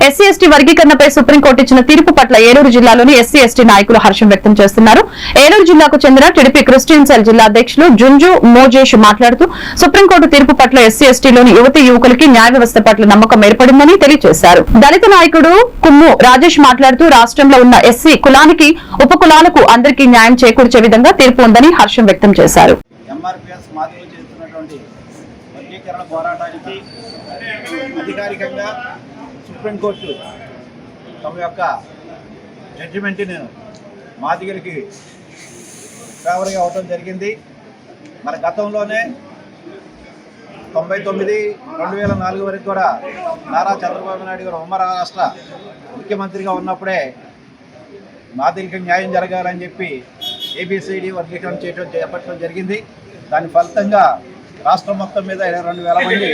SC ST వర్గీకరణపై supreme court ఇచ్చిన తీర్పు పట్ల ఏలూరు జిల్లాలోని ఎస్సీ ఎస్టీ నాయకులు హర్షం వ్యక్తం చేస్తున్నారు. ఏలూరు జిల్లాకు చెందిన టీడీపీ క్రిస్టియన్ సెల్ జిల్లా అధ్యక్షులు జుంజు మోజేష్ మాట్లాడుతూ సుప్రీంకోర్టు తీర్పు పట్ల ఎస్సీ ఎస్టీలోని యువతీ యువకులకి న్యాయ వ్యవస్థ పట్ల నమ్మకం ఏర్పడిందని తెలియజేశారు. దళిత నాయకుడు కుమ్ము రాజేష్ మాట్లాడుతూ రాష్ట్రంలో ఉన్న ఎస్సీ కులానికి ఉపకులాలకు అందరికీ న్యాయం చేకూర్చే విధంగా తీర్పు ఉందని హర్షం వ్యక్తం చేశారు. పోరాటానికి అధికారికంగా సుప్రీంకోర్టు తమ యొక్క జడ్జిమెంట్ని మాదిగలకి ఫేవర్గా అవటం జరిగింది. మన గతంలోనే 99-2004 వరకు కూడా నారా చంద్రబాబు నాయుడు గారు ఉమ్మడి రాష్ట్ర ముఖ్యమంత్రిగా ఉన్నప్పుడే మాదిగలకి న్యాయం జరగాలని చెప్పి ఏబిసిడి వర్గీకరణ చేపట్టడం జరిగింది. దాని ఫలితంగా రాష్ట్రం మొత్తం మీద 22,000 మంది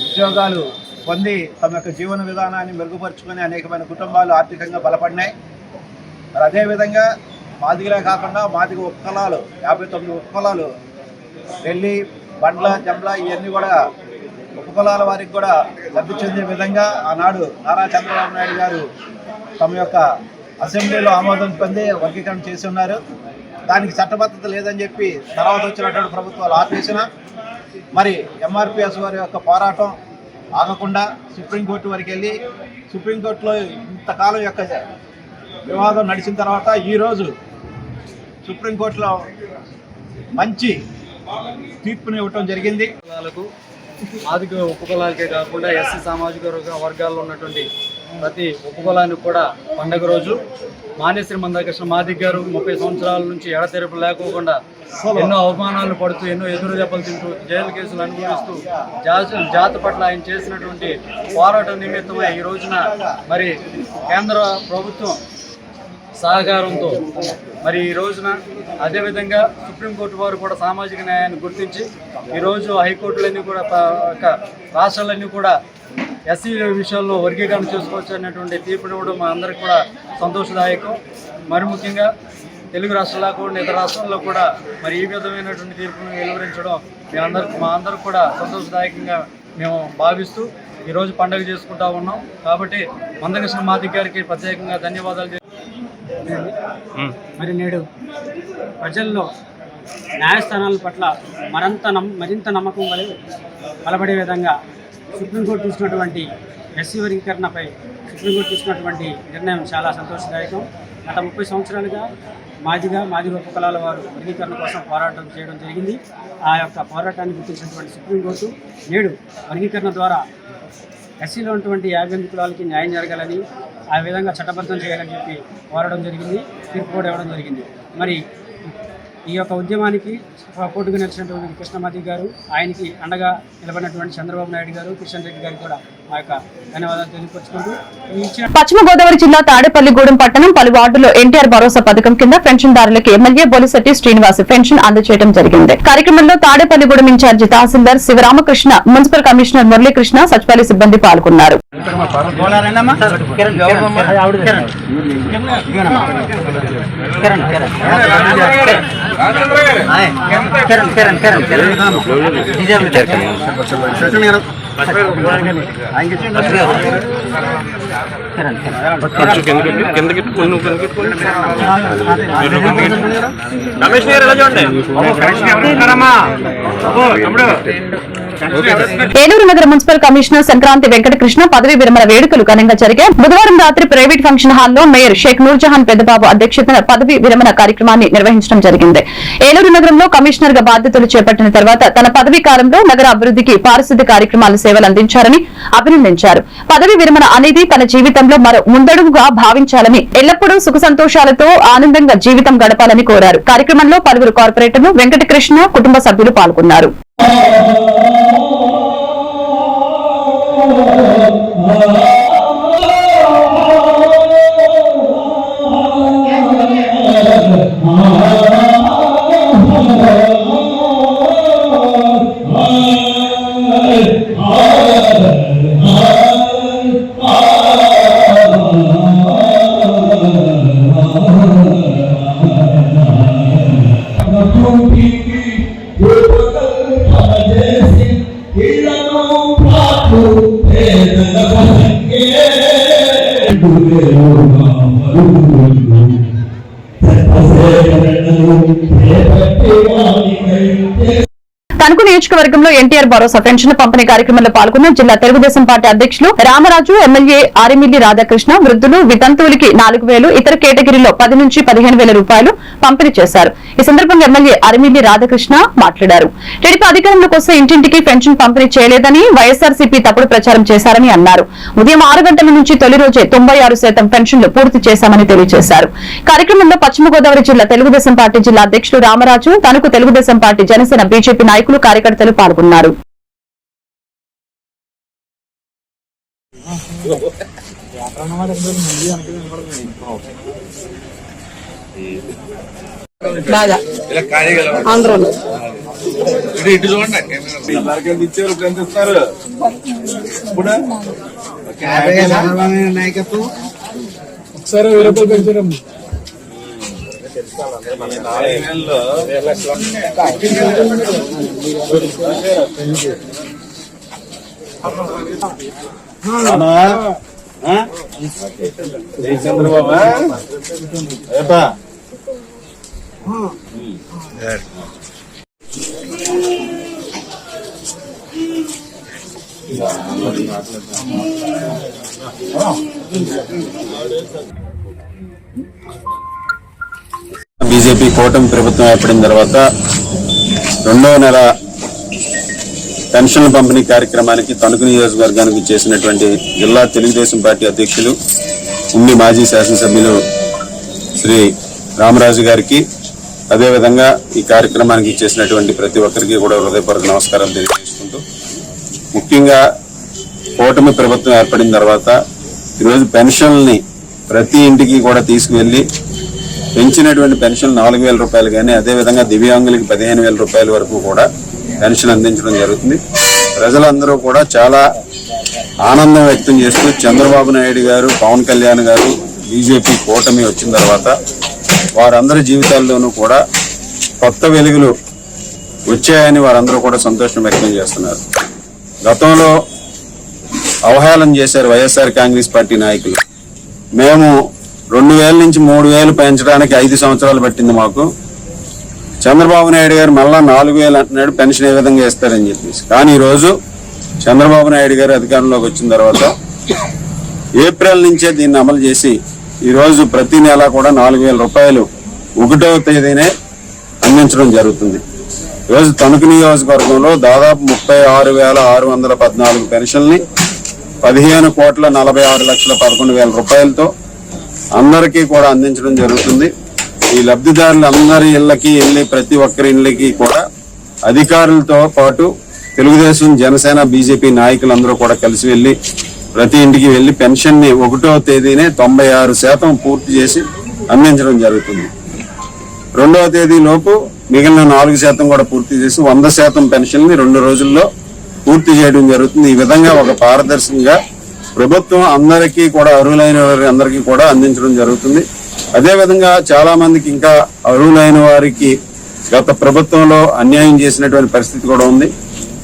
ఉద్యోగాలు పొంది తమ యొక్క జీవన విధానాన్ని మెరుగుపరుచుకొని అనేకమైన కుటుంబాలు ఆర్థికంగా బలపడినాయి. మరి అదేవిధంగా మాదిగలే కాకుండా మాదిగ ఉపకులాలు 59 ఉపకులాలు ఢిల్లీ బండ్ల జంబ్ల ఇవన్నీ కూడా ఉపకులాల వారికి కూడా లబ్ధి చెందే విధంగా ఆనాడు నారా చంద్రబాబు నాయుడు గారు తమ యొక్క అసెంబ్లీలో ఆమోదం పొంది వర్గీకరణ చేసి ఉన్నారు. దానికి చట్టబద్ధత లేదని చెప్పి తర్వాత వచ్చినటువంటి ప్రభుత్వాలు ఆపేసిన మరి ఎంఆర్పిఎస్ వారి యొక్క పోరాటం ఆగకుండా సుప్రీంకోర్టు వరకు వెళ్ళి సుప్రీంకోర్టులో ఇంతకాలం యొక్క వివాదం నడిచిన తర్వాత ఈరోజు సుప్రీంకోర్టులో మంచి తీర్పుని ఇవ్వటం జరిగింది. మాదిగ ఉపకులాలకే కాకుండా ఎస్సీ సామాజిక వర్గాల్లో ఉన్నటువంటి ప్రతి ఉపకులానికి కూడా పండగ రోజు. మానేశ్వరి మందాకృష్ణ మాదిగ గారు 30 సంవత్సరాల నుంచి ఎడతెరపు లేకోకుండా ఎన్నో అవమానాలు పడుతూ ఎన్నో ఎదురు దెబ్బలు తింటూ జైలు కేసులు అనుభవిస్తూ జాతి పట్ల ఆయన చేసినటువంటి పోరాటం నిమిత్తమై ఈ రోజున మరి కేంద్ర ప్రభుత్వం సహకారంతో మరి ఈ రోజున అదేవిధంగా సుప్రీంకోర్టు వారు కూడా సామాజిక న్యాయాన్ని గుర్తించి ఈరోజు హైకోర్టులన్నీ కూడా రాష్ట్రాలన్నీ కూడా ఎస్సీ విషయాల్లో వర్గీకరణ చేసుకోవచ్చు అనేటువంటి తీర్పునివ్వడం మా అందరికి కూడా సంతోషదాయకం. మరి ముఖ్యంగా తెలుగు రాష్ట్రాల్లో కూడా ఇతర రాష్ట్రాల్లో కూడా మరి ఈ విధమైనటువంటి తీర్పును వెలువరించడం మా అందరికి కూడా సంతోషదాయకంగా మేము భావిస్తూ ఈరోజు పండుగ చేసుకుంటా ఉన్నాం. కాబట్టి మందకృష్ణ మాదిగ గారికి ప్రత్యేకంగా ధన్యవాదాలు. మరి నేడు ప్రజల్లో న్యాయస్థానాల పట్ల మరింత నమ్మకం బలపడే విధంగా సుప్రీంకోర్టు తీసుకున్నటువంటి ఎస్సీ వర్గీకరణపై సుప్రీంకోర్టు తీసుకున్నటువంటి నిర్ణయం చాలా సంతోషదాయకం. గత 30 సంవత్సరాలుగా మాదిగ ఉపకులాల వారు వర్గీకరణ కోసం పోరాటం చేయడం జరిగింది. ఆ యొక్క పోరాటాన్ని గుర్తించినటువంటి సుప్రీంకోర్టు నేడు వర్గీకరణ ద్వారా ఎస్సీలో ఉన్నటువంటి 58 కులాలకి న్యాయం జరగాలని ఆ విధంగా చట్టబద్ధం చేయాలని చెప్పి కోరడం జరిగింది. తీర్పు కూడా ఇవ్వడం జరిగింది. మరి ఈ యొక్క ఉద్యమానికి పోటుగా నడిచినటువంటి కృష్ణ మాదిగ గారు, ఆయనకి అండగా నిలబడినటువంటి చంద్రబాబు నాయుడు గారు, కిషన్ రెడ్డి గారికి కూడా మా యొక్క ధన్యవాదాలు తెలియపరుచుకుంటూ పశ్చిమ గోదావరి జిల్లా తాడేపల్లిగూడెం పట్టణం పలు వార్డులో ఎన్టీఆర్ భరోసా పథకం కింద పెన్షన్దారులకు ఎమ్మెల్యే బొలిశెట్టి శ్రీనివాస్ పెన్షన్ అందజేయడం జరిగింది. కార్యక్రమంలో తాడేపల్లిగూడెం ఇన్ఛార్జి తహసీల్దార్ శివరామకృష్ణ, మున్సిపల్ కమిషనర్ మురళీకృష్ణ, సచివాలయ సిబ్బంది పాల్గొన్నారు. ఏలూరు నగర మున్సిపల్ కమిషనర్ సంక్రాంతి వెంకటకృష్ణ పదవీ విరమణ వేడుకలు ఘనంగా జరిగాయి. బుధవారం రాత్రి ప్రైవేట్ ఫంక్షన్ హాల్లో మేయర్ షేక్ నూర్జహాన్ పెద్దబాబు అధ్యక్షతన పదవీ విరమణ కార్యక్రమాన్ని నిర్వహించడం జరిగింది. ఏలూరు నగరంలో కమిషనర్ గా బాధ్యతలు చేపట్టిన తర్వాత తన పదవీ కాలంలో నగర అభివృద్ధికి పారిశుద్ధ్య కార్యక్రమాల సేవలు అందించారని అభినందించారు. పదవీ విరమణ అనేది తన జీవితంలో మరో ముందడుగుగా భావించాలని, ఎల్లప్పుడూ సుఖ సంతోషాలతో ఆనందంగా జీవితం గడపాలని కోరారు. కార్యక్రమంలో పలువురు కార్పొరేటర్లు, వెంకటకృష్ణ కుటుంబ సభ్యులు పాల్గొన్నారు. Ilano Prato, తణుకు నియోజకవర్గంలో ఎన్టీఆర్ భరోసా పెన్షన్ పంపిణీ కార్యక్రమంలో పాల్గొన్న జిల్లా తెలుగుదేశం పార్టీ అధ్యక్షులు రామరాజు, ఎమ్మెల్యే ఆరిమిల్లి రాధాకృష్ణ వృద్ధులు, వితంతువులకి 4,000, ఇతర కేటగిరీలో 10 నుంచి 15,000 రూపాయలు పంపిణీ చేశారు. ఈ సందర్భంగా ఎమ్మెల్యే ఆరిమిల్లి రాధాకృష్ణ మాట్లాడారు. టీడీపీ అధికారంలోకి వస్తే ఇంటింటికి పెన్షన్ పంపిణీ చేయలేదని, వైఎస్ఆర్సీపీ తప్పుడు ప్రచారం చేశారని అన్నారు. ఉదయం 6 గంటల నుంచి తొలి రోజే 96% పెన్షన్లు పూర్తి చేశామని తెలియజేశారు. కార్యక్రమంలో పశ్చిమ గోదావరి జిల్లా తెలుగుదేశం పార్టీ జిల్లా అధ్యక్షులు రామరాజు, తణుకు తెలుగుదేశం పార్టీ, జనసేన, బీజేపీ నాయకులు, కార్యకర్తలు పాల్గొన్నారు. నాయకత్వం ఒకసారి 1000 రూపాయలు పెంచారు. చంద్రబాబు బీజేపీ కూటమి ప్రభుత్వం ఏర్పడిన తర్వాత 2వ నెల పెన్షన్ల పంపిణీ కార్యక్రమానికి తణుకు నియోజకవర్గానికి చేసినటువంటి జిల్లా తెలుగుదేశం పార్టీ అధ్యక్షులు, ఉండి మాజీ శాసనసభ్యులు శ్రీ రామరాజు గారికి, అదేవిధంగా ఈ కార్యక్రమానికి చేసినటువంటి ప్రతి ఒక్కరికి కూడా హృదయపూర్వక నమస్కారం తెలియజేసుకుంటూ, ముఖ్యంగా కూటమి ప్రభుత్వం ఏర్పడిన తర్వాత ఈరోజు పెన్షన్లని ప్రతి ఇంటికి కూడా తీసుకువెళ్లి పెంచినటువంటి పెన్షన్ 4,000 రూపాయలు కానీ, అదేవిధంగా దివ్యాంగులకి 15,000 రూపాయల వరకు కూడా పెన్షన్ అందించడం జరుగుతుంది. ప్రజలందరూ కూడా చాలా ఆనందం వ్యక్తం చేస్తూ చంద్రబాబు నాయుడు గారు, పవన్ కళ్యాణ్ గారు, బీజేపీ కూటమి వచ్చిన తర్వాత వారందరి జీవితాల్లోనూ కూడా కొత్త వెలుగులు వచ్చాయని వారందరూ కూడా సంతోషం వ్యక్తం చేస్తున్నారు. గతంలో అవహేళన చేశారు వైఎస్ఆర్ కాంగ్రెస్ పార్టీ నాయకులు. మేము 2,000 నుంచి 3,000 పెంచడానికి 5 సంవత్సరాలు పట్టింది మాకు. చంద్రబాబు నాయుడు గారు మళ్ళా 4,000 అంటున్నాడు, పెన్షన్ ఏ విధంగా ఇస్తారని చెప్పేసి. కానీ ఈరోజు చంద్రబాబు నాయుడు గారు అధికారంలోకి వచ్చిన తర్వాత ఏప్రిల్ నుంచే దీన్ని అమలు చేసి ఈరోజు ప్రతి నెల కూడా 4,000 రూపాయలు 1వ తేదీనే అందించడం జరుగుతుంది. ఈరోజు తణుకు నియోజకవర్గంలో దాదాపు 36,614 పెన్షన్ని 15,46,11,000 రూపాయలతో అందరికీ కూడా అందించడం జరుగుతుంది. ఈ లబ్ధిదారులందరి ఇళ్లకి వెళ్ళి ప్రతి ఒక్కరి ఇళ్ళకి కూడా అధికారులతో పాటు తెలుగుదేశం, జనసేన, బీజేపీ నాయకులందరూ కూడా కలిసి వెళ్ళి ప్రతి ఇంటికి వెళ్ళి పెన్షన్ ని 1వ తేదీనే 96% పూర్తి చేసి అందించడం జరుగుతుంది. 2వ తేదీ లోపు మిగిలిన 4% కూడా పూర్తి చేసి 100% పెన్షన్ ని 2 రోజుల్లో పూర్తి చేయడం జరుగుతుంది. ఈ విధంగా ఒక పారదర్శకంగా ప్రభుత్వం అందరికీ కూడా, అర్హులైన వారి అందరికీ కూడా అందించడం జరుగుతుంది. అదేవిధంగా చాలా మందికి ఇంకా అర్హులైన వారికి గత ప్రభుత్వంలో అన్యాయం చేసినటువంటి పరిస్థితి కూడా ఉంది.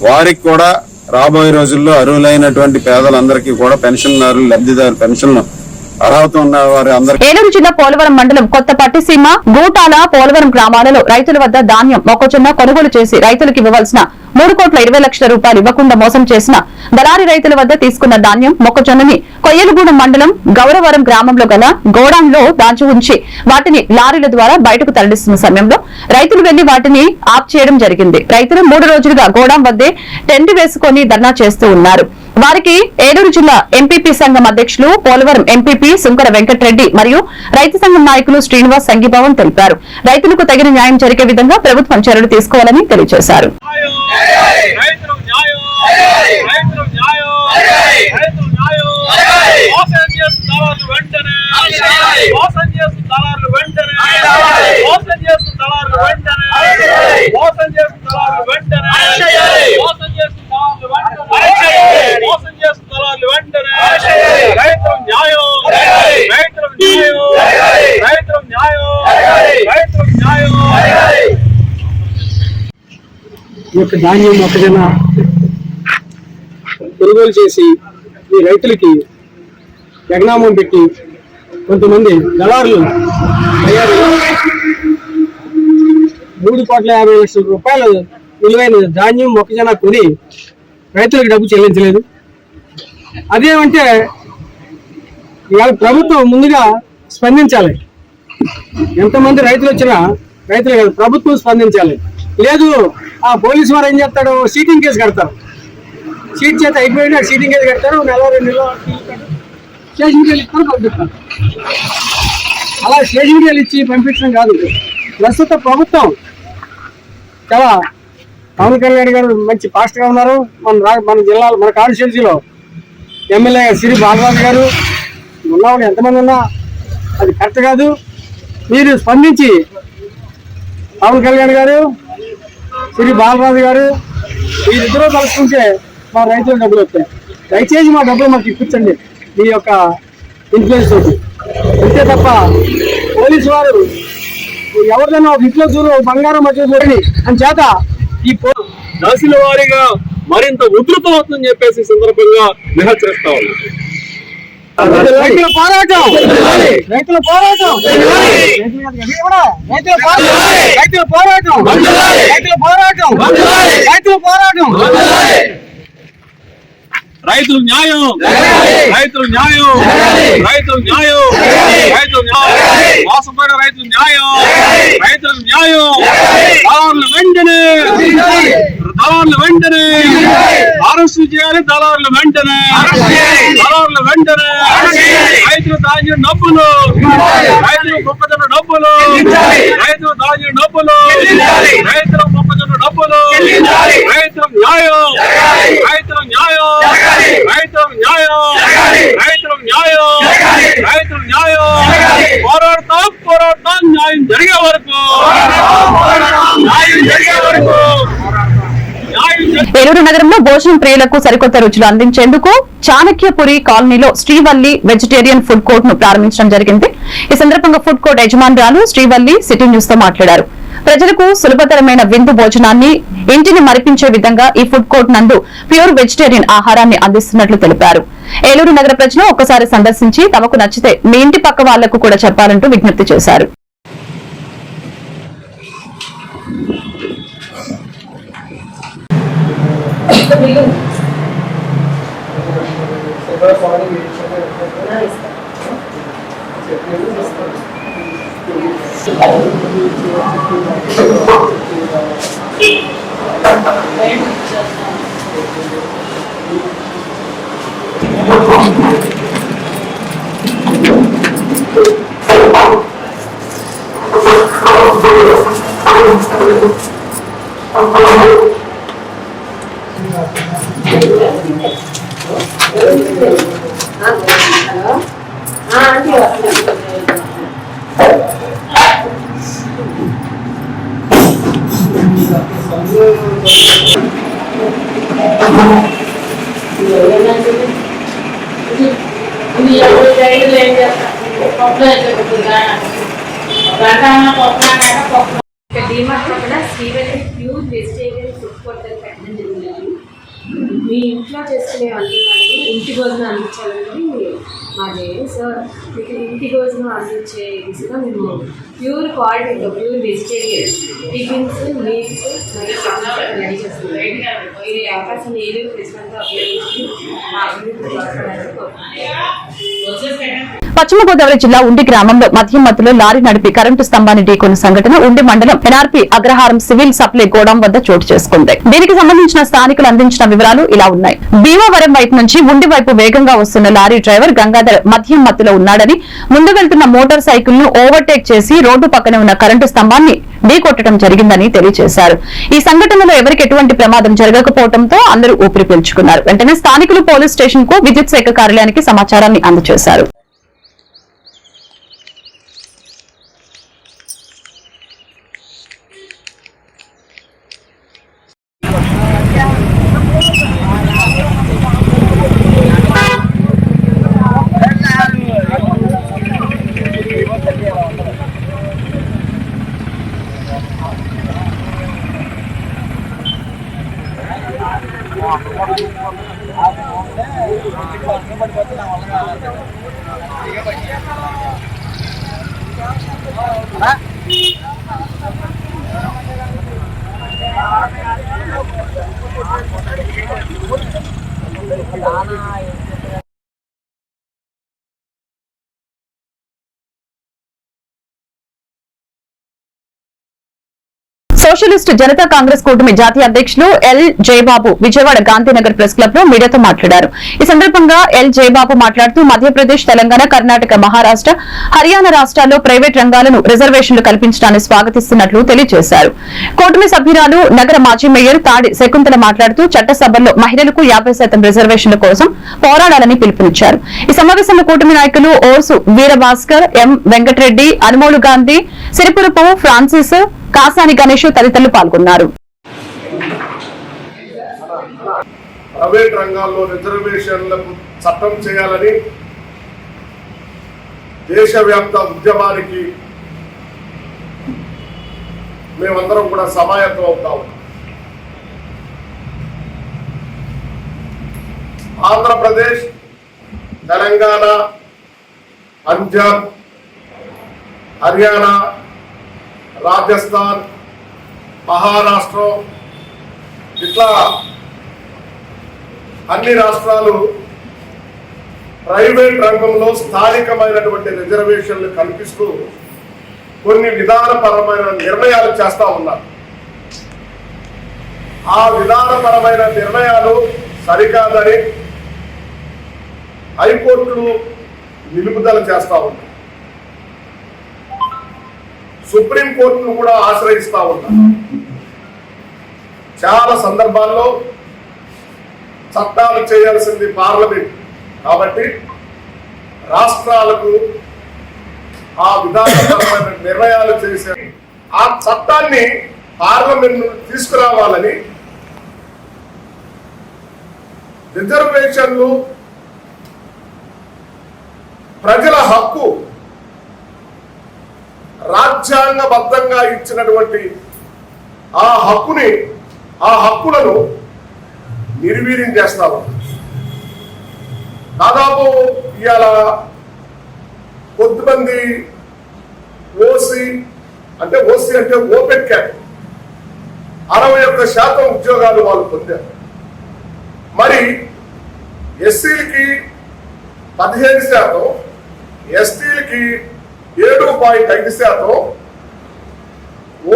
వారికి కూడా రాబోయే రోజుల్లో అర్హులైనటువంటి పేదలందరికీ కూడా పెన్షన్దారులు, లబ్ధిదారు పెన్షన్లు అర్హత ఉన్న వారి అందరికీ. ఏలూరు జిల్లా పోలవరం మండలం కొత్త పట్టిసీమ, గూటాల, పోలవరం గ్రామాలలో రైతుల వద్ద ధాన్యం, మొక్కజొన్న కొనుగోలు చేసి రైతులకు ఇవ్వవలసిన 3,20,00,000 రూపాయలు ఇవ్వకుండా మోసం చేసిన దళారి రైతుల వద్ద తీసుకున్న ధాన్యం, మొక్కజొన్నని కొయ్యలగూడెం మండలం గౌరవరం గ్రామంలో గల గోడాంలో దాచి ఉంచి వాటిని లారీల ద్వారా బయటకు తరలిస్తున్న సమయంలో రైతులు వెళ్లి వాటిని ఆఫ్ చేయడం జరిగింది. రైతులు 3 రోజులుగా గోడాం వద్దే టెంట్ వేసుకుని ధర్నా చేస్తూ ఉన్నారు. వారికి ఏలూరు జిల్లా ఎంపీపీ సంఘం అధ్యక్షులు, పోలవరం ఎంపీపీ సుంకర వెంకటరెడ్డి మరియు రైతు సంఘం నాయకులు శ్రీనివాస్ సంఘీభావం తెలిపారు. రైతులకు తగిన న్యాయం జరిగే విధంగా ప్రభుత్వం చర్యలు తీసుకోవాలని తెలియజేశారు. ఈ యొక్క ధాన్యం, మొక్కజొన్న కొనుగోలు చేసి ఈ రైతులకి యజ్ఞామం పెట్టి కొంతమంది దళారులు తయారు 3,50,00,000 రూపాయలు విలువైన ధాన్యం మొక్కజొన్న కొని రైతులకు డబ్బు చెల్లించలేదు. అదేమంటే ఇవాళ ప్రభుత్వం ముందుగా స్పందించాలి. ఎంతమంది రైతులు వచ్చినా రైతులు కాదు, ప్రభుత్వం స్పందించాలి. లేదు ఆ పోలీసు వారు ఏం చేస్తాడు, సీటింగ్ కేసు కడతారు. సీట్ చేత అయిపోయినా సీటింగ్ కేసు కడతారు, 1-2 నెలలు స్టేషన్ కేసు ఇస్తారు, పంపిస్తారు. అలా స్టేషన్ కేసు ఇచ్చి పంపించడం కాదు. ప్రస్తుత ప్రభుత్వం చాలా పవన్ కళ్యాణ్ గారు మంచి ఫాస్ట్గా ఉన్నారు. మన జిల్లాలో మన కాన్స్టిట్యున్సీలో ఎమ్మెల్యే శ్రీ బాలరాజు గారు ఉన్నవాళ్ళు ఎంతమంది ఉన్నా అది కరెక్ట్ కాదు. మీరు స్పందించి పవన్ కళ్యాణ్ గారు శ్రీ బాలరాజు గారు వీరిద్దరూ కలుసుకుంటే మా రైతులకు డబ్బులు వస్తాయి. దయచేసి మా డబ్బులు మాకు ఇప్పించండి మీ యొక్క ఇన్ఫ్లుయెన్స్ తోటి. అంతే తప్ప పోలీసు వారు ఎవరిదైనా ఒక ఇంట్లో చూడు బంగారం మధ్య అని చేత ఈ దశల వారీగా మరింత ఉధృతమవుతుందని చెప్పేసి సందర్భంగా హెచ్చరిస్తా ఉన్నాం. రైతుల పోరాటం, రైతుల పోరాటం, రైతుల పోరాటం, రైతుల పోరాటం, రైతుల పోరాటం. రైతుల న్యాయం, రైతుల న్యాయం, రైతుల న్యాయం, రైతుల న్యాయం, మోసపోయిన రైతుల న్యాయం, రైతుల న్యాయం. దళారులు వెంటనే, దళారులు వెంటనే అరెస్టు చేయాలి. దళారులు వెంటనే, దళారులు వెంటనే రైతులు దాచిన డబ్బులు, రైతులు మొక్కజొన్న డబ్బులు, రైతులు దాచిన డబ్బులు, రైతుల మొక్కజొన్న డబ్బులు, రైతుల న్యాయం, రైతుల న్యాయం, రైతుల న్యాయం, రైతుల న్యాయం, రైతుల న్యాయం. పోరాడతాం, పోరాడతాం, న్యాయం జరిగే వరకు, న్యాయం జరిగే వరకు. ఏలూరు నగరంలో భోజనం ప్రియులకు సరికొత్త రుచులు అందించేందుకు చాణక్యపురి కాలనీలో శ్రీవల్లి వెజిటేరియన్ ఫుడ్ కోర్ట్ ను ప్రారంభించడం జరిగింది. ఈ సందర్భంగా ఫుడ్ కోర్ట్ యజమానురాలు శ్రీవల్లి సిటీ న్యూస్ తో మాట్లాడారు. ప్రజలకు సులభతరమైన విందు భోజనాన్ని ఇంటిని మరిపించే విధంగా ఈ ఫుడ్ కోర్ట్ నందు ప్యూర్ వెజిటేరియన్ ఆహారాన్ని అందిస్తున్నట్లు తెలిపారు. ఏలూరు నగర ప్రజలు ఒక్కసారి సందర్శించి తమకు నచ్చితే మీ ఇంటి పక్క వాళ్లకు కూడా చెప్పాలంటూ విజ్ఞప్తి చేశారు. Srivalli pure vegetarian food court పెట్టడం జరిగింది. మీ ఇంట్లో చేసుకునే వంటకాలని ఇంటి భోజనం అందించాలని మాది సార్. మీకు ఇంటి భోజనం అందించే దిశగా మేము ప్యూర్ క్వాలిటీతో pure vegetarian tiffins, meals ready చేస్తున్నాం. ఈ అవకాశాన్ని ఏలూరు ప్రెసిడెంట్గా ఉపయోగించి మా అభివృద్ధి పశ్చిమ గోదావరి జిల్లా ఉండి గ్రామంలో మద్యం మత్తులో లారీ నడిపి కరెంటు స్తంభాన్ని ఢీకొన్న సంఘటన ఉండి మండలం ఎన్ఆర్పీ అగ్రహారం సివిల్ సప్లై గోడౌన్ వద్ద చోటు చేసుకుంది. దీనికి సంబంధించిన స్థానికులు అందించిన వివరాలు ఇలా ఉన్నాయి. భీమవరం వైపు నుంచి ఉండి వైపు వేగంగా వస్తున్న లారీ డ్రైవర్ గంగాధర్ మద్యం మత్తులో ఉన్నాడని ముందు వెళ్తున్న మోటార్ సైకిల్ ను ఓవర్టేక్ చేసి రోడ్డు పక్కన ఉన్న కరెంటు స్తంభాన్ని ఢీకొట్టడం జరిగిందని తెలియజేశారు. ఈ సంఘటనలో ఎవరికి ఎటువంటి ప్రమాదం జరగకపోవడంతో అందరూ ఊపిరి పీల్చుకున్నారు. వెంటనే స్థానికులు పోలీస్ స్టేషన్ కు విద్యుత్ శాఖ కార్యాలయానికి సమాచారాన్ని అందజేశారు. పడిపోతే నా వల్ల సోషలిస్ట్ జనతా కాంగ్రెస్ కూటమి జాతీయ అధ్యక్షులు L Jayababu Vijayawada Gandhinagar press club లో మీడియాతో మాట్లాడారు. ఈ సందర్భంగా ఎల్ జయబాబు మాట్లాడుతూ మధ్యప్రదేశ్, తెలంగాణ, కర్ణాటక, మహారాష్ట్ర, హర్యానా రాష్ట్రాల్లో ప్రైవేట్ రంగాలను రిజర్వేషన్లు కల్పించడాన్ని స్వాగతిస్తున్నట్లు తెలియజేశారు. కూటమి సభ్యురాలు నగర మాజీ మేయర్ తాడి శకుంతల మాట్లాడుతూ చట్టసభల్లో మహిళలకు 50% రిజర్వేషన్ల కోసం పోరాడాలని పిలుపునిచ్చారు. ఈ సమావేశంలో కూటమి నాయకులు ఓర్సు వీరభాస్కర్, ఎం వెంకటరెడ్డి, అనుమోలు గాంధీ, సిరిపురపు ఫ్రాన్సిస్, కాసాని గణేష్ తదితరులు పాల్గొన్నారు. ప్రైవేట్ రంగాల్లో రిజర్వేషన్లకు చట్టం చేయాలని దేశవ్యాప్త ఉద్యమానికి మేమందరం కూడా సమాయత్తం అవుతాము. ఆంధ్రప్రదేశ్, తెలంగాణ, పంజాబ్, హర్యానా, రాజస్థాన్, మహారాష్ట్ర ఇట్లా అన్ని రాష్ట్రాలు ప్రైవేట్ రంగంలో స్థానికమైనటువంటి రిజర్వేషన్లు కల్పిస్తూ కొన్ని విధానపరమైన నిర్ణయాలు చేస్తా ఉన్నారు. ఆ విధానపరమైన నిర్ణయాలు సరికాదని హైకోర్టులు నిలుపుదల చేస్తా ఉన్నాయి. సుప్రీంకోర్టును కూడా ఆశ్రయిస్తా ఉన్నారు. చాలా సందర్భాల్లో చట్టాలు చేయాల్సింది పార్లమెంట్ కాబట్టి రాష్ట్రాలకు ఆ విధానపరమైన నిర్ణయాలు చేసే ఆ చట్టాన్ని పార్లమెంట్ తీసుకురావాలని, రిజర్వేషన్లు ప్రజల హక్కు, రాజ్యాంగబద్ధంగా ఇచ్చినటువంటి ఆ హక్కులను నిర్వీర్యం చేస్తాము. దాదాపు ఇవాళ కొద్దిమంది ఓసీ అంటే ఓపెన్ క్యాప్ 61% ఉద్యోగాలు వాళ్ళు పొందారు. మరి ఎస్సీలకి 15%, ఎస్టీలకి 7.5%,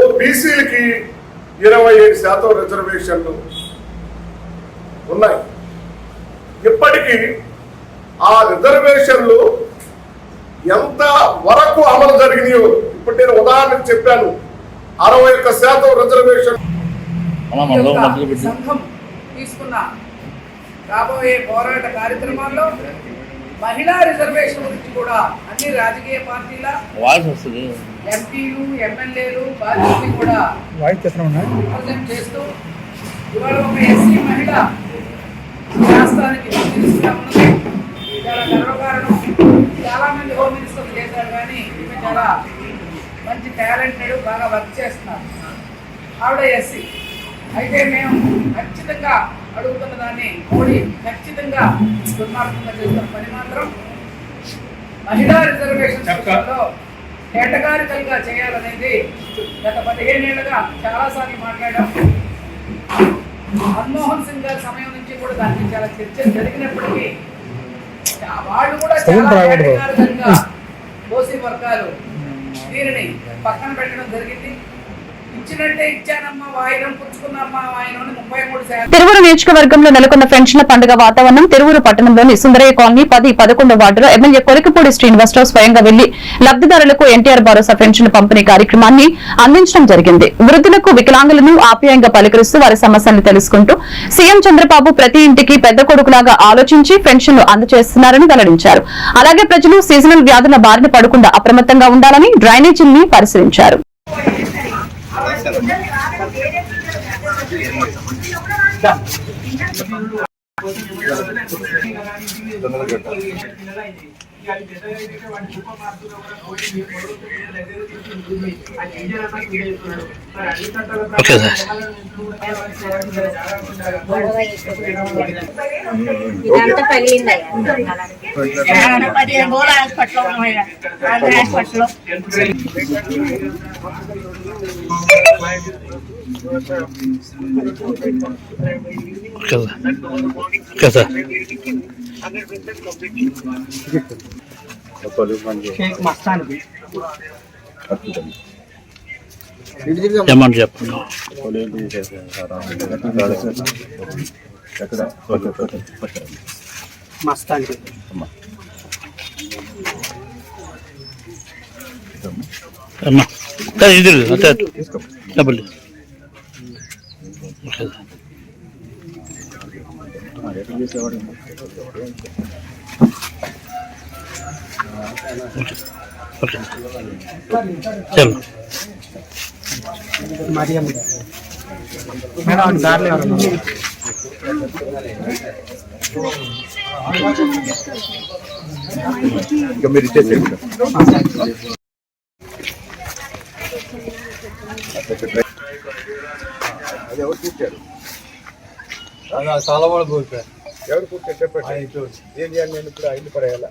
ఓబీసీలకి 27% రిజర్వేషన్లు ఉన్నాయి. ఇప్పటికీ ఆ రిజర్వేషన్లు ఎంత వరకు అమలు జరిగినాయో ఇప్పుడు నేను ఉదాహరణకు చెప్పాను. 61% రిజర్వేషన్ సంఘం తీసుకున్న రాబోయే పోరాట కార్యక్రమాల్లో మహిళా రిజర్వేషన్ గురించి కూడా అన్ని రాజకీయ పార్టీల ఎంపీలు, ఎమ్మెల్యేలు బాధ్యతని కూడా రిప్రజెంట్ చేస్తూ ఇవాళ ఒక ఎస్సీ మహిళ రాష్ట్రానికి ఉన్నది. చాలా గర్వకారణం. చాలా మంది హోమ్ మినిస్టర్లు చేశారు కానీ ఈమె చాలా మంచి టాలెంటెడ్, బాగా వర్క్ చేస్తున్నారు. ఆవిడ ఎస్సీ అయితే మేము ఖచ్చితంగా అడుగుతున్న దాన్ని మోడీ ఖచ్చితంగా దుర్మార్గంగా చేస్తున్న పని మాత్రం మహిళా రిజర్వేషన్ కేటగారికల్ గా చేయాలనేది గత 15 ఏళ్లుగా చాలాసార్లు మాట్లాడాం. మన్మోహన్ సింగ్ గారి సమయం నుంచి కూడా దానికి చాలా చర్చలు జరిగినప్పటికీ వాళ్ళు కూడా చాలా కేటగారికల్గా ఓసీ వర్గాలు దీనిని పక్కన పెట్టడం జరిగింది. తిరువురు నియోజకవర్గంలో నెలకొన్న పెన్షన్ల పండుగ వాతావరణం. తిరువురు పట్టణంలోని సుందరయ్య కాలనీ 10-11 వార్డులో ఎమ్మెల్యే కొలికిపూడి శ్రీనివాసరావు స్వయంగా వెళ్లి లబ్దిదారులకు ఎన్టీఆర్ భరోసా పెన్షన్ పంపిణీ కార్యక్రమాన్ని అందించడం జరిగింది. వృద్ధులకు, వికలాంగులను ఆప్యాయంగా పలకరిస్తూ వారి సమస్యలను తెలుసుకుంటూ సీఎం చంద్రబాబు ప్రతి ఇంటికి పెద్ద కొడుకులాగా ఆలోచించి పెన్షన్లు అందజేస్తున్నారని వెల్లడించారు. అలాగే ప్రజలు సీజనల్ వ్యాధుల బారిన పడకుండా అప్రమత్తంగా ఉండాలని డ్రైనేజీని పరిశీలించారు. ఇదంతా పగిలింది. 15 రోజులు హాస్పిటల్లో హాస్పిటల్లో షేక్ మస్తాన్ అమౌంట్ చెప్పండి. మస్తానికి ఇది డబ్బులు చలో మేడం దారిలో మీరు ఇచ్చేసేయండి. అది ఎవరు కూర్చారు? చాలా వాళ్ళు కూర్చారు. ఎవరు కూర్చారు చెప్పండి. ఏం చేయాలి? నేను ఇప్పుడు ఇల్లు పడేయాలా?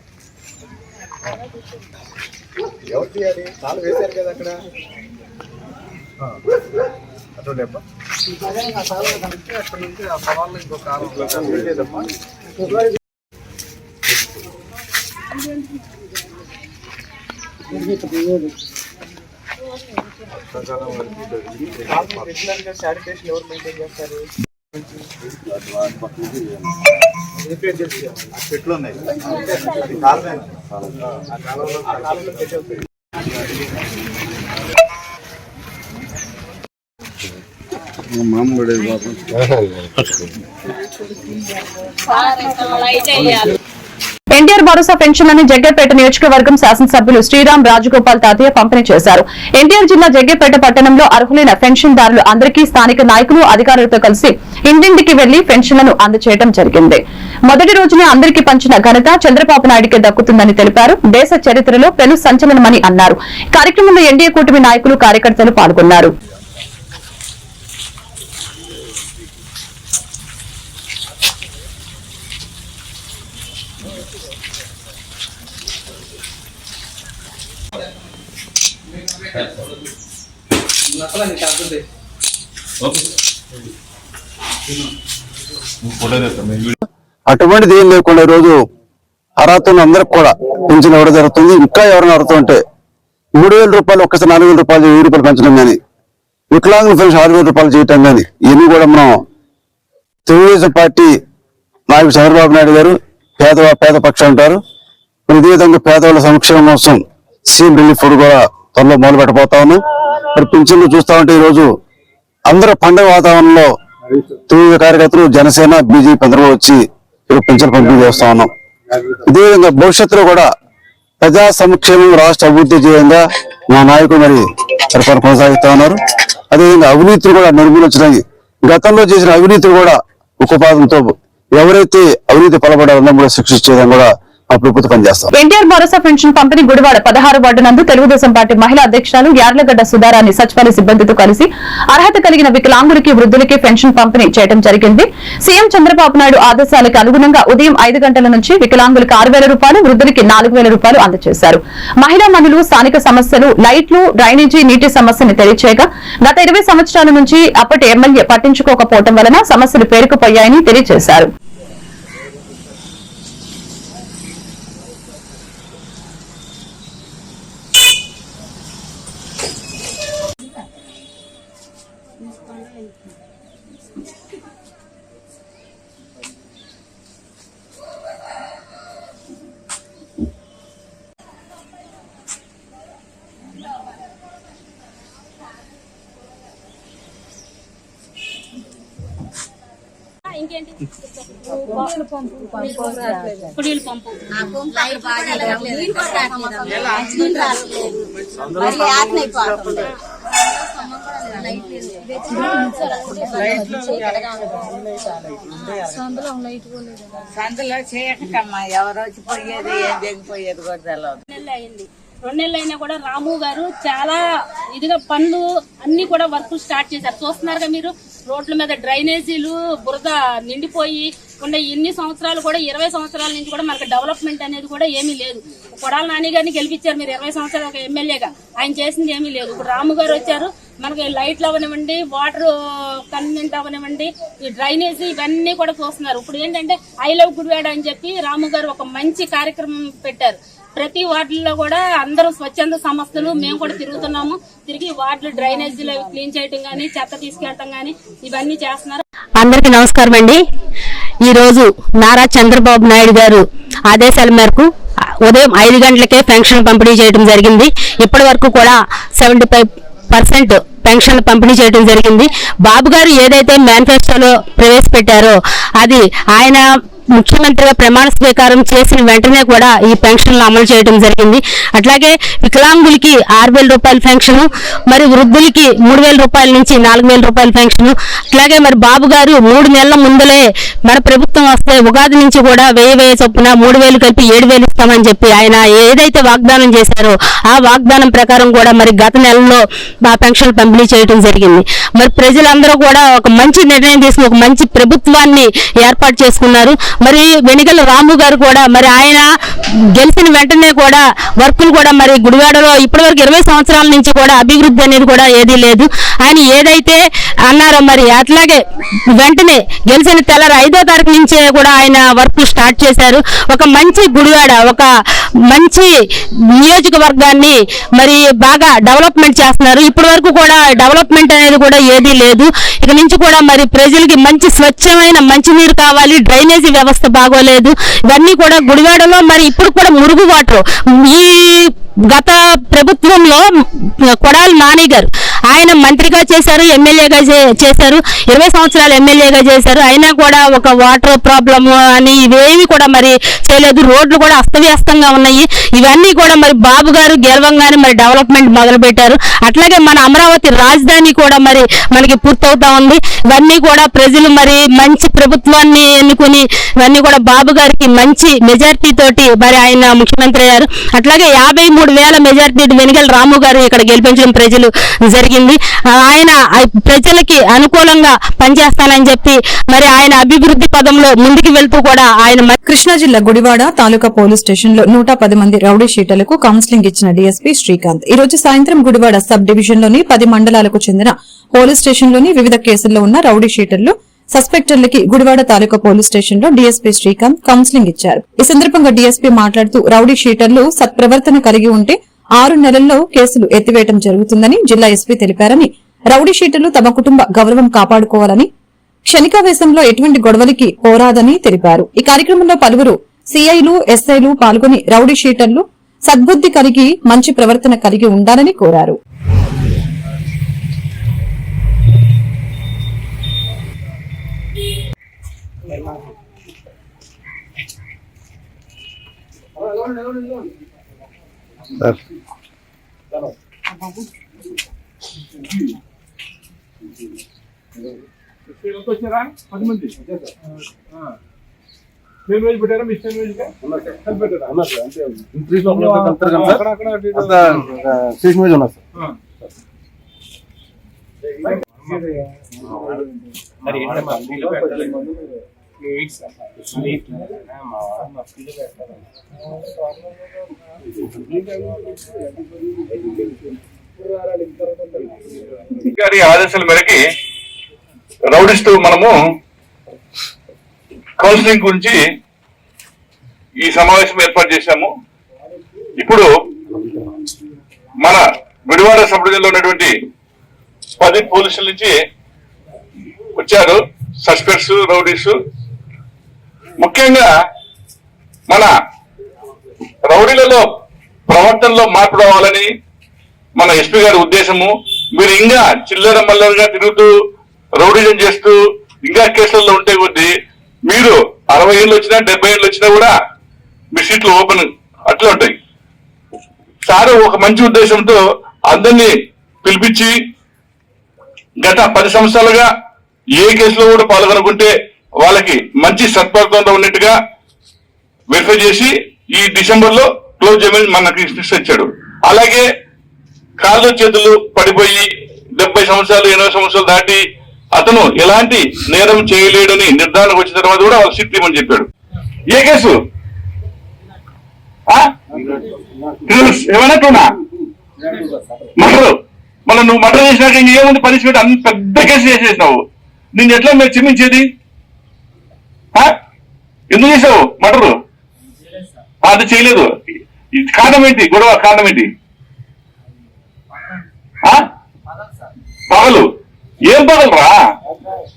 ఎవరు చేయాలి? నాలుగు వేశారు కదా అక్కడ. అట్లా అక్కడ నుంచి ఆ పొలాల్లో ఇంకొక లేదమ్మా. శానిటేషన్ ఎవరు మెయింటైన్ చేస్తారు? చెట్లు ఉన్నాయి ఎన్టీఆర్ భరోసా పెన్షన్లను జగ్గేపేట నియోజకవర్గం శాసనసభ్యులు శ్రీరామ్ రాజగోపాల్ తాతయ్య పంపిణీ చేశారు. ఎన్టీఆర్ జిల్లా జగ్గేపేట పట్టణంలో అర్హులైన పెన్షన్దారులు అందరికీ స్థానిక నాయకులు అధికారులతో కలిసి ఇంటింటికి వెళ్లి పెన్షన్లను అందజేయడం జరిగింది. మొదటి రోజునే అందరికీ పంచిన ఘనత చంద్రబాబు నాయుడుకే దక్కుతుందని తెలిపారు. దేశ చరిత్రలో పెను సంచలనమని అన్నారు. కార్యక్రమంలో ఎన్డీఏ కూటమి నాయకులు కార్యకర్తలు పాల్గొన్నారు. అటువంటిది ఏం లేకుండా రోజు అర్హత ఉన్న అందరికి కూడా పెన్షన్ ఇవ్వడం జరుగుతుంది. ఇంకా ఎవరైనా అర్హత ఉంటే 3,000 రూపాయలు ఒక్కసారి 4,000 రూపాయలు 1,000 రూపాయలు పెంచడం కానీ వికలాంగుల పెన్షన్ 6,000 రూపాయలు చేయటం కానీ ఇవన్నీ కూడా మనం తెలుగుదేశం పార్టీ నాయకుడు చంద్రబాబు నాయుడు గారు పేద పక్షాలు ఉంటారు. ఇదే విధంగా పేదవాళ్ళ సంక్షేమం కోసం సీఎం రిలీఫ్ ఫండ్ కూడా త్వరలో మొదలు పెట్టబోతా ఉన్నాం. మరి పింఛన్లు చూస్తా ఉంటే ఈ రోజు అందరూ పండుగ వాతావరణంలో తెలుగు కార్యకర్తలు జనసేన బీజేపీ అందరూ వచ్చి పింఛన్లు పంపిణీ చేస్తా ఉన్నాం. ఇదే విధంగా భవిష్యత్తులో కూడా ప్రజా సంక్షేమం రాష్ట్ర అభివృద్ధి చేయంగా మా నాయకులు మరి పరిపాలన కొనసాగిస్తా ఉన్నారు. అదేవిధంగా అవినీతిని కూడా నిర్మూలించడానికి గతంలో చేసిన అవినీతిని కూడా ఉక్కుపాదంతో ఎవరైతే అవినీతి పాల్పడారో కూడా శిక్షించేదని కూడా ప్రభుత్వం పనిచేస్తాం. ఎన్టీఆర్ భరోసా పెన్షన్ పంపిణీ గుడివాడ 16 వార్డు నందు తెలుగుదేశం పార్టీ మహిళా అధ్యక్షురాలు యార్లగడ్డ సుధారాన్ని సచివాలయ సిబ్బందితో కలిసి అర్హత కలిగిన వికలాంగులకి వృద్ధులకి పెన్షన్ పంపిణీ చేయడం జరిగింది. సీఎం చంద్రబాబు నాయుడు ఆదేశాలకు అనుగుణంగా ఉదయం 5 గంటల నుంచి వికలాంగులకు 6,000 రూపాయలు, వృద్ధులకి 4,000 రూపాయలు అందజేశారు. మహిళా మనులు స్థానిక సమస్యలు, లైట్లు, డ్రైనేజీ, నీటి సమస్యను తెలియచేయగా గత 20 సంవత్సరాల నుంచి అప్పటి ఎమ్మెల్యే పట్టించుకోకపోవడం వలన సమస్యలు పేరుకుపోయాయని తెలియజేశారు. సందులో చేయకమ్మా ఎవరు వచ్చి పోయేది ఏం దిగిపోయేది కూడా తెలియదు. 2 నెలలు అయినా కూడా రాము గారు చాలా ఇదిగా పనులు అన్ని కూడా వర్క్ స్టార్ట్ చేశారు. చూస్తున్నారుగా మీరు, రోడ్ల మీద డ్రైనేజీలు బురద నిండిపోయి ఉన్న ఎన్ని సంవత్సరాలు కూడా 20 సంవత్సరాల నుంచి కూడా మనకు డెవలప్మెంట్ అనేది కూడా ఏమీ లేదు. కొడాల నాని గారిని గెలిపించారు మీరు 20 సంవత్సరాలు ఒక ఎమ్మెల్యేగా, ఆయన చేసింది ఏమీ లేదు. ఇప్పుడు రాము గారు వచ్చారు, మనకి లైట్లు అవనివ్వండి, వాటర్ కన్వెంట్ అవనివ్వండి, ఈ డ్రైనేజీ ఇవన్నీ కూడా చూస్తున్నారు. ఇప్పుడు ఏంటంటే ఐ లవ్ గుడివాడ అని చెప్పి రాము గారు ఒక మంచి కార్యక్రమం పెట్టారు. ప్రతి వార్డుల్లో కూడా అందరూ స్వచ్ఛంద సంస్థలు మేము కూడా తిరుగుతున్నాము. తిరిగి వార్డులు డ్రైనేజీలు క్లీన్ చేయటం గానీ, చెత్త తీసుకెళ్లటం గానీ ఇవన్నీ చేస్తున్నారు. అందరికీ నమస్కారం అండి. ఈ రోజు నారా చంద్రబాబు నాయుడు గారు ఆదేశాల మేరకు ఉదయం 5 గంటలకే పెన్షన్ పంపిణీ చేయడం జరిగింది. ఇప్పటి వరకు కూడా 75% పెన్షన్లు పంపిణీ చేయడం జరిగింది. బాబు గారు ఏదైతే మేనిఫెస్టోలో ప్రవేశపెట్టారో అది ఆయన ముఖ్యమంత్రిగా ప్రమాణ స్వీకారం చేసిన వెంటనే కూడా ఈ పెన్షన్లు అమలు చేయడం జరిగింది. అట్లాగే వికలాంగులకి 6,000 రూపాయల పెన్షన్, మరి వృద్ధులకి 3,000 రూపాయల నుంచి 4,000 రూపాయల పెన్షన్. అట్లాగే మరి బాబు గారు 3 నెలల ముందలే మన ప్రభుత్వం వస్తే ఉగాది నుంచి కూడా 1000 చొప్పున 3,000 కలిపి 7,000 ఇస్తామని చెప్పి ఆయన ఏదైతే వాగ్దానం చేశారో ఆ వాగ్దానం ప్రకారం కూడా మరి గత నెలలో ఆ పెన్షన్లు పంపిణీ చేయడం జరిగింది. మరి ప్రజలందరూ కూడా ఒక మంచి నిర్ణయం తీసుకుని ఒక మంచి ప్రభుత్వాన్ని ఏర్పాటు చేసుకున్నారు. మరి వెనిగల రాము గారు కూడా మరి ఆయన గెలిచిన వెంటనే కూడా వర్కులు కూడా మరి గుడివాడలో ఇప్పటివరకు 20 సంవత్సరాల నుంచి కూడా అభివృద్ధి అనేది కూడా ఏదీ లేదు. ఆయన ఏదైతే అన్నారో మరి అట్లాగే వెంటనే గెలిచిన తెల్లారి 5వ తారీఖు నుంచే కూడా ఆయన వర్కులు స్టార్ట్ చేశారు. ఒక మంచి గుడివాడ, ఒక మంచి నియోజకవర్గాన్ని మరి బాగా డెవలప్మెంట్ చేస్తున్నారు. ఇప్పటి వరకు కూడా డెవలప్మెంట్ అనేది కూడా ఏదీ లేదు. ఇక నుంచి కూడా మరి ప్రజలకి మంచి స్వచ్ఛమైన మంచినీరు కావాలి, డ్రైనేజీ వ్యవస్థ బాగోలేదు. ఇవన్నీ కూడా గుడివాడలో మరి ఇప్పుడు కూడా మురుగు వాటర్ ఈ గత ప్రభుత్వంలో కొడాలి నాని గారు ఆయన మంత్రిగా చేశారు, ఎమ్మెల్యేగా చేశారు, 20 సంవత్సరాలు ఎమ్మెల్యేగా చేశారు. అయినా కూడా ఒక వాటర్ ప్రాబ్లమ్ అని ఇవేమి కూడా మరి చేయలేదు. రోడ్లు కూడా అస్తవ్యస్తంగా ఉన్నాయి. ఇవన్నీ కూడా మరి బాబు గారు గెలవంగానే మరి డెవలప్మెంట్ మొదలు పెట్టారు. అట్లాగే మన అమరావతి రాజధాని కూడా మరి మనకి పూర్తవుతా ఉంది. ఇవన్నీ కూడా ప్రజలు మరి మంచి ప్రభుత్వాన్ని ఎన్నుకుని ఇవన్నీ కూడా బాబు గారికి మంచి మెజారిటీ తోటి మరి ఆయన ముఖ్యమంత్రి అయ్యారు. అట్లాగే 53,000 మెజారిటీ వెనిగల రాము గారు ఇక్కడ గెలిపించడం ప్రజలు జరిగింది. ఆయన ప్రజలకి అనుకూలంగా పనిచేస్తానని చెప్పి మరి ఆయన అభివృద్ధి పదంలో ముందుకు వెళ్తూ కూడా ఆయన కృష్ణా జిల్లా గుడివాడ తాలూకా పోలీస్ స్టేషన్ లో 110 మంది రౌడీ షీటర్లకు కౌన్సిలింగ్ ఇచ్చిన డీఎస్పీ శ్రీకాంత్ ఈ రోజు సాయంత్రం గుడివాడ సబ్ డివిజన్ లోని 10 మండలాలకు చెందిన పోలీస్ స్టేషన్ లోని వివిధ కేసుల్లో ఉన్న రౌడీ షీటర్లు సస్పెక్టర్లకి గుడివాడ తాలూకా పోలీస్ స్టేషన్ లో డీఎస్పీ శ్రీకాంత్ కౌన్సిలింగ్ ఇచ్చారు. ఈ సందర్భంగా డీఎస్పీ మాట్లాడుతూ రౌడీ షీటర్లు సత్ప్రవర్తన కలిగి ఉంటే 6 నెలల్లో కేసులు ఎత్తివేయడం జరుగుతుందని జిల్లా ఎస్పీ తెలిపారని, రౌడీ షీటర్లు తమ కుటుంబ గౌరవం కాపాడుకోవాలని, క్షణికావేశంలో ఎటువంటి గొడవలకి పోరాదని తెలిపారు. ఈ కార్యక్రమంలో పలువురు సీఐలు, ఎస్ఐలు పాల్గొని రౌడీ షీటర్లు సద్బుద్ది కలిగి మంచి ప్రవర్తన కలిగి ఉండాలని కోరారు. వచ్చారా 10 మంది మేము రోజు పెట్టారా మీ స్టేషన్ రోజుగా పెట్టారా స్టేషన్ రోజు ఉన్నా గారి ఆదేశాల మేరకి రౌడీస్ తో మనము కౌన్సిలింగ్ గురించి ఈ సమావేశం ఏర్పాటు చేశాము. ఇప్పుడు మన గుడివాడ సబ్ డివిజన్ లో ఉన్నటువంటి 10 పోలీసుల నుంచి వచ్చారు సస్పెక్ట్స్, రౌడీస్. ముఖ్యంగా మన రౌడీలలో ప్రవర్తనలో మార్పు రావాలని మన ఎస్పీ గారి ఉద్దేశము. మీరు ఇంకా చిల్లర మల్లరగా తిరుగుతూ రౌడీజం చేస్తూ ఇంకా కేసులలో ఉంటే కొద్దీ మీరు 60 ఏళ్ళు వచ్చినా 70 ఏళ్ళు వచ్చినా కూడా మీ సీట్లు ఓపెన్ అట్లా ఉంటాయి. సార్ ఒక మంచి ఉద్దేశంతో అందరినీ పిలిపించి గత 10 సంవత్సరాలుగా ఏ కేసులో కూడా పాల్గొనుకుంటే వాళ్ళకి మంచి సత్ప్రవర్తనలో ఉన్నట్టుగా వెరిఫై చేసి ఈ డిసెంబర్ లో క్లోజ్ చేయమని మనకి ఇచ్చాడు. అలాగే కాళ్ళు చేతులు పడిపోయి 70 సంవత్సరాలు 80 సంవత్సరాలు దాటి అతను ఎలాంటి నేరం చేయలేడని నిర్ధారణకు వచ్చిన తర్వాత కూడా వాళ్ళకి సీట్ ఇవ్వమని చెప్పాడు. ఏ కేసు ఏమన్నట్టున్నా మర్డర్. మనం నువ్వు మర్డర్ చేసినాక ఇంకేముంది పనిష్మెంట్? అన్ని పెద్ద కేసు చేసేసినావు. నిన్ను ఎట్లా మీరు క్షమించేది? ఎందుకు చేసావు మర్డర్? అది చేయలేదు. ఇది కారణం ఏంటి? గొడవ కారణం ఏంటి? పగలు ఏం పగలు రా?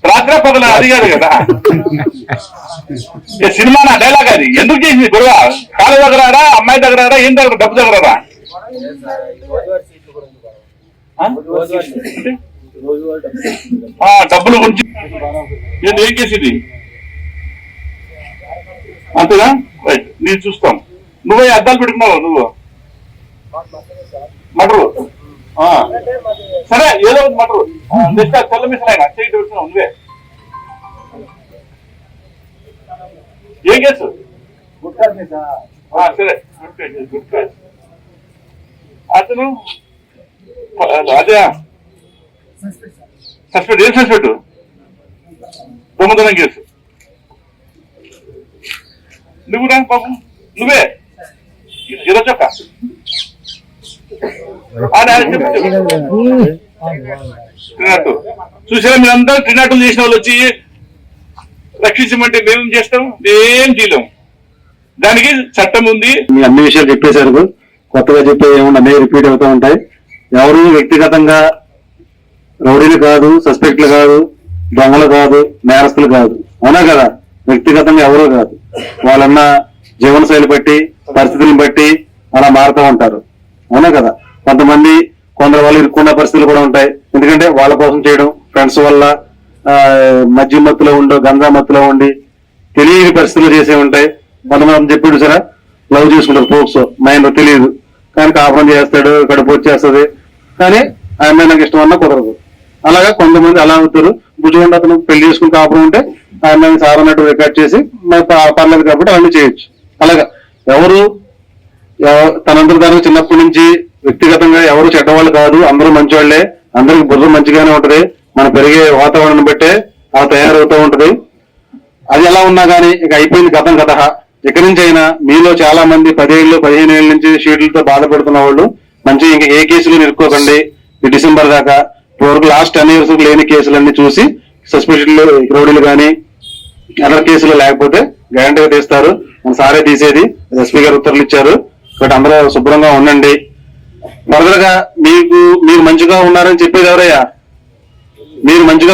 రాత్రి పగలు అది కాదు కదా. సినిమానా డైలాగ్ అది? ఎందుకు చేసింది గొడవ? కాళ్ళ దగ్గరారా, అమ్మాయి దగ్గరారా, ఏం దగ్గర? డబ్బు దగ్గరారా? డబ్బుల గురించి ఏం చేసింది అంతేనా? రైట్, నేను చూస్తాం. నువ్వే అద్దాలు పెట్టుకున్నావు నువ్వు మటరు. సరే ఏదో ఒకటి మటరు నెక్స్ట్ తెల్ల మిషన్ అయినా చేయి పెట్టుకున్నావు నువ్వే. ఏం కేసు? సరే గుడ్ కేసు. అతను అదే సస్పెక్ట్. ఏం సస్పెక్ట్? దొంగతనం కేసు. నువ్వురా బాబు, నువ్వే ఈరోజు ఒక చూసారా? మీరందరూ ట్రినాటులు చేసిన వాళ్ళు వచ్చి రక్షించమంటే మేమేం చేస్తాం? ఏం చేయలేము. దానికి చట్టం ఉంది. అన్ని విషయాలు చెప్పేశారు. కొత్తగా చెప్పేది ఏమన్నా అన్నీ రిపీట్ అవుతూ ఉంటాయి. ఎవరు వ్యక్తిగతంగా రౌడీలు కాదు, సస్పెక్ట్లు కాదు, దొంగలు కాదు, నేరస్తులు కాదు. అవునా కదా? వ్యక్తిగతంగా ఎవరూ కాదు. వాళ్ళన్న జీవనశైలి బట్టి, పరిస్థితులను బట్టి అలా మారుతూ ఉంటారు. అవునా కదా? కొందరు వాళ్ళు ఇరుక్కున్న పరిస్థితులు కూడా ఉంటాయి. ఎందుకంటే వాళ్ళ కోసం చేయడం, ఫ్రెండ్స్ వల్ల మద్యం మత్తులో ఉండి, గంజా మత్తులో ఉండి తెలియని పరిస్థితులు చేసే ఉంటాయి. కొంతమంది చెప్పాడు సరే లవ్ చేసుకుంటారు, ఫోక్స్ మైండ్ తెలియదు కానీ కాపురం చేస్తాడు, కడుపు వచ్చేస్తుంది కానీ ఆ అమ్మాయి నాకు ఇష్టం అన్నా కుదరదు. అలాగా కొంతమంది అలా అవుతారు. భుజంగా అతను పెళ్లి చేసుకుని కాపురం ఉంటే ఆ అమ్మాయిని సార్ అన్నట్టు రికార్డ్ చేసి పర్లేదు కాబట్టి అవన్నీ చేయొచ్చు. అలాగా ఎవరు తనందరూ దానికి చిన్నప్పటి నుంచి వ్యక్తిగతంగా ఎవరు చెడ్డవాళ్ళు కాదు, అందరూ మంచివాళ్లే. అందరికి బుర్ర మంచిగానే ఉంటది. మనం పెరిగే వాతావరణం బట్టే అలా తయారవుతూ ఉంటది. అది ఎలా ఉన్నా కానీ ఇక అయిపోయింది గతం కథ. ఇక్కడి నుంచి అయినా మీలో చాలా మంది 10 ఏళ్ళు 15 ఏళ్ళ నుంచి షీట్లతో బాధపడుతున్న వాళ్ళు మంచి ఇంకా ఏ కేసులు నిరుక్కోకండి. ఈ డిసెంబర్ దాకా ఇప్పటివరకు లాస్ట్ 10 years లేని కేసులన్నీ చూసి సస్పెక్టెడ్ రౌడీలు కానీ అదర్ కేసులు లేకపోతే గ్యారంటీగా తీస్తారు. మన సారే తీసేది. ఎస్పీ గారు ఉత్తర్వులు ఇచ్చారు. కాబట్టి అందరూ శుభ్రంగా ఉండండి. ఫర్దర్ గా మీరు మంచిగా ఉన్నారని చెప్పేది ఎవరయ్యా? మీరు మంచిగా